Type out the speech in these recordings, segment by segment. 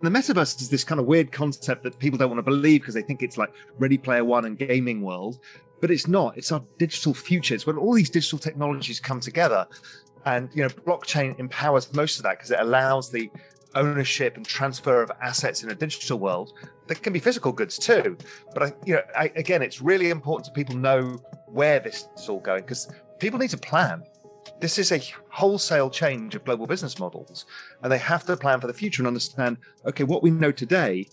the metaverse is this kind of weird concept that people don't want to believe because they think it's like Ready Player One and gaming world, but it's not. It's our digital future. It's when all these digital technologies come together, and blockchain empowers most of that because it allows the ownership and transfer of assets in a digital world. There can be physical goods too, but again, it's really important to people know where this is all going because people need to plan. This is a wholesale change of global business models, and they have to plan for the future and understand, okay, what we know today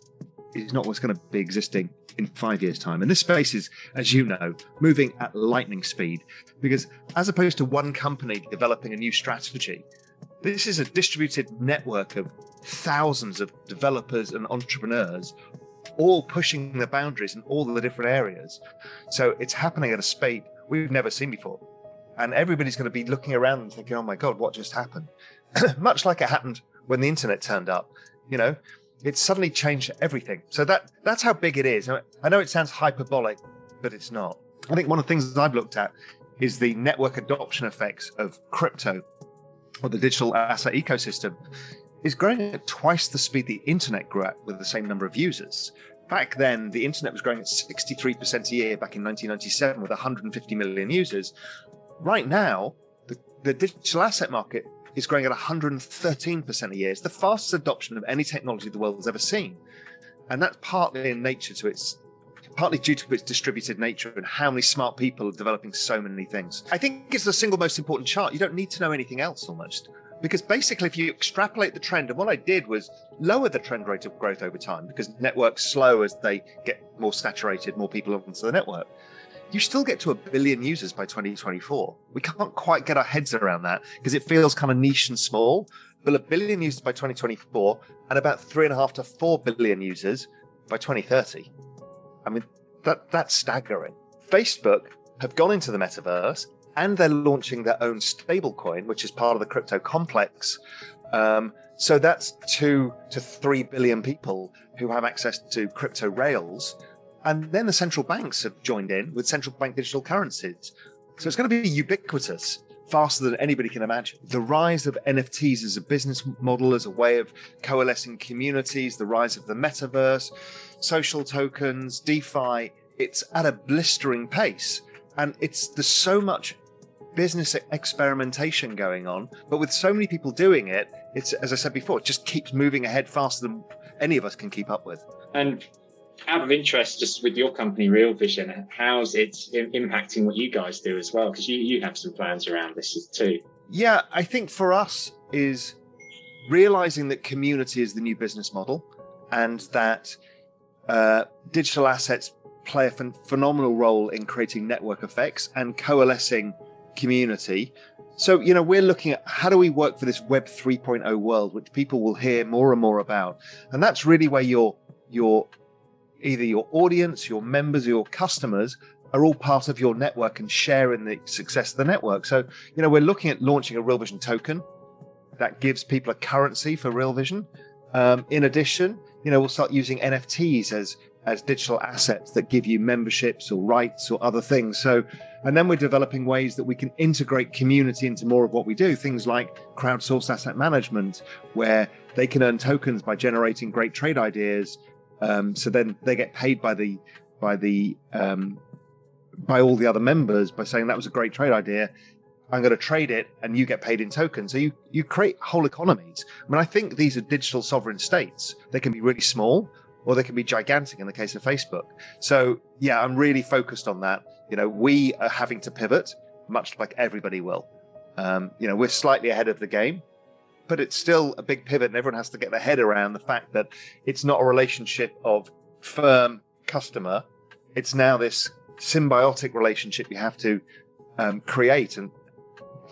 is not what's going to be existing in 5 years' time. And this space is, as you know, moving at lightning speed because as opposed to one company developing a new strategy, this is a distributed network of thousands of developers and entrepreneurs all pushing the boundaries in all the different areas. So it's happening at a speed we've never seen before. And everybody's going to be looking around and thinking, oh my God, what just happened? Much like it happened when the internet turned up, it suddenly changed everything. So that's how big it is. I know it sounds hyperbolic, but it's not. I think one of the things that I've looked at is the network adoption effects of crypto or the digital asset ecosystem is growing at twice the speed the internet grew at with the same number of users. Back then, the internet was growing at 63% a year back in 1997 with 150 million users. Right now, the digital asset market is growing at 113% a year. It's the fastest adoption of any technology the world has ever seen. And that's partly due to its distributed nature and how many smart people are developing so many things. I think it's the single most important chart. You don't need to know anything else almost. Because basically, if you extrapolate the trend, and what I did was lower the trend rate of growth over time because networks slow as they get more saturated, more people onto the network. You still get to 1 billion users by 2024. We can't quite get our heads around that because it feels kind of niche and small. But 1 billion users by 2024 and about 3.5 to 4 billion users by 2030. I mean, that's staggering. Facebook have gone into the metaverse and they're launching their own stablecoin, which is part of the crypto complex. So that's 2 to 3 billion people who have access to crypto rails. And then the central banks have joined in with central bank digital currencies. So it's going to be ubiquitous, faster than anybody can imagine. The rise of NFTs as a business model, as a way of coalescing communities, the rise of the metaverse, social tokens, DeFi, it's at a blistering pace. And there's so much business experimentation going on, but with so many people doing it, it's, as I said before, it just keeps moving ahead faster than any of us can keep up with. And out of interest, just with your company, Real Vision, how's it impacting what you guys do as well? Because you have some plans around this too. Yeah, I think for us is realizing that community is the new business model and that digital assets play a phenomenal role in creating network effects and coalescing community. So, we're looking at how do we work for this Web 3.0 world, which people will hear more and more about. And that's really where your either your audience, your members, or your customers are all part of your network and share in the success of the network. So, we're looking at launching a Real Vision token that gives people a currency for Real Vision. In addition, we'll start using NFTs as digital assets that give you memberships or rights or other things. So, and then we're developing ways that we can integrate community into more of what we do. Things like crowdsourced asset management, where they can earn tokens by generating great trade ideas. So then they get paid by all the other members by saying that was a great trade idea. I'm going to trade it, and you get paid in tokens. So you create whole economies. I mean, I think these are digital sovereign states. They can be really small, or they can be gigantic in the case of Facebook. So yeah, I'm really focused on that. We are having to pivot, much like everybody will. We're slightly ahead of the game, but it's still a big pivot, and everyone has to get their head around the fact that it's not a relationship of firm customer. It's now this symbiotic relationship you have to create, and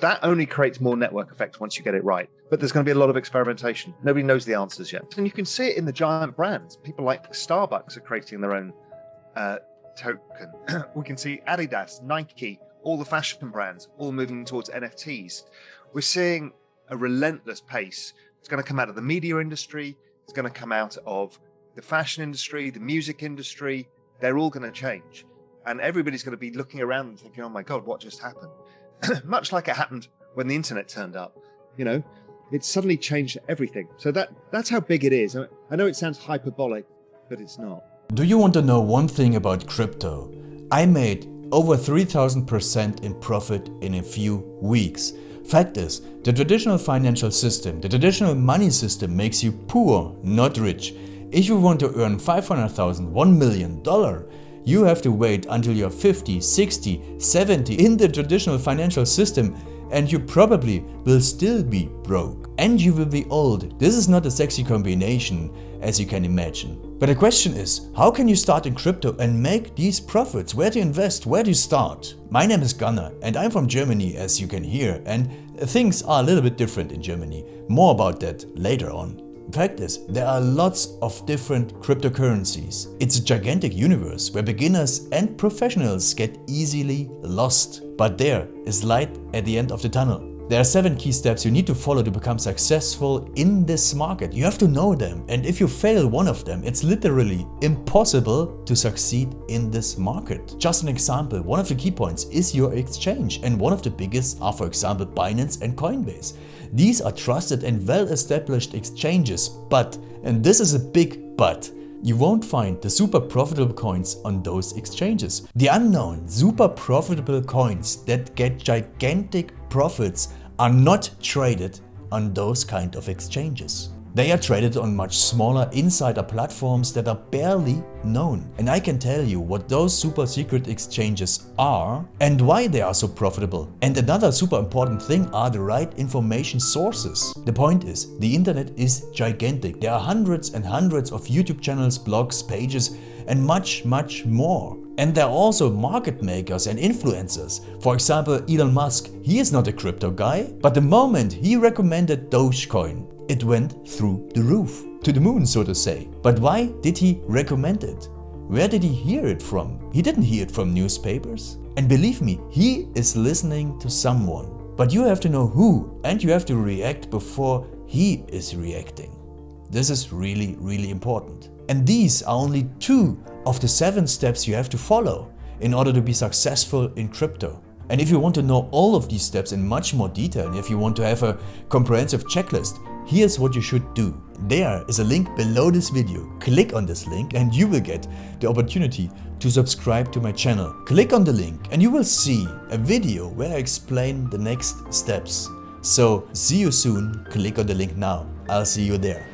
that only creates more network effects once you get it right. But there's going to be a lot of experimentation. Nobody knows the answers yet. And you can see it in the giant brands. People like Starbucks are creating their own token. We can see Adidas, Nike, all the fashion brands, all moving towards NFTs. We're seeing a relentless pace. It's going to come out of the media industry. It's going to come out of the fashion industry, the music industry. They're all going to change. And everybody's going to be looking around and thinking, oh my God, what just happened? Much like it happened when the internet turned up. It's suddenly changed everything. So that's how big it is. I know it sounds hyperbolic, but it's not. Do you want to know one thing about crypto? I made over 3000% in profit in a few weeks. Fact is, the traditional financial system, the traditional money system makes you poor, not rich. If you want to earn $500,000, $1 million, you have to wait until you're 50, 60, 70 in the traditional financial system, and you probably will still be broke. And you will be old. This is not a sexy combination, as you can imagine. But the question is, how can you start in crypto and make these profits? Where to invest? Where to start? My name is Gunnar and I'm from Germany, as you can hear, and things are a little bit different in Germany. More about that later on. Fact is, there are lots of different cryptocurrencies. It's a gigantic universe where beginners and professionals get easily lost. But there is light at the end of the tunnel. There are 7 key steps you need to follow to become successful in this market. You have to know them, and if you fail one of them, it's literally impossible to succeed in this market. Just an example, one of the key points is your exchange, and one of the biggest are, for example, Binance and Coinbase. These are trusted and well-established exchanges, but, and this is a big but, you won't find the super profitable coins on those exchanges. The unknown super profitable coins that get gigantic profits are not traded on those kind of exchanges. They are traded on much smaller insider platforms that are barely known. And I can tell you what those super secret exchanges are and why they are so profitable. And another super important thing are the right information sources. The point is, the internet is gigantic. There are hundreds and hundreds of YouTube channels, blogs, pages, and much more. And there are also market makers and influencers. For example, Elon Musk, he is not a crypto guy, but the moment he recommended Dogecoin, it went through the roof, to the moon, so to say. But why did he recommend it? Where did he hear it from? He didn't hear it from newspapers. And believe me, he is listening to someone. But you have to know who, and you have to react before he is reacting. This is really, really important. And these are only 2 of the 7 steps you have to follow in order to be successful in crypto. And if you want to know all of these steps in much more detail, and if you want to have a comprehensive checklist, here's what you should do. There is a link below this video. Click on this link and you will get the opportunity to subscribe to my channel. Click on the link and you will see a video where I explain the next steps. So see you soon. Click on the link now. I'll see you there.